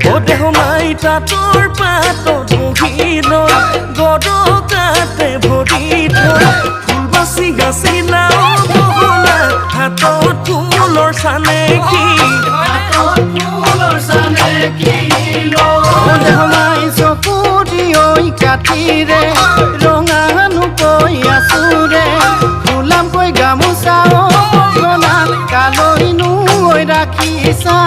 ও দেহ মাই তাঁতৰ পাতত বহি লৈ গৰকাতে ভৰি থৈ ফুল বাচি গাছি লাও বহলা হাতত ফুলৰ চানেকি ও দেহ মাই চকু দিয়ৈ কাঠিৰে ৰঙানুকৈ আছোৰে ফুলামকৈ গামোচা গলা কালৈ নুই ৰাখিছা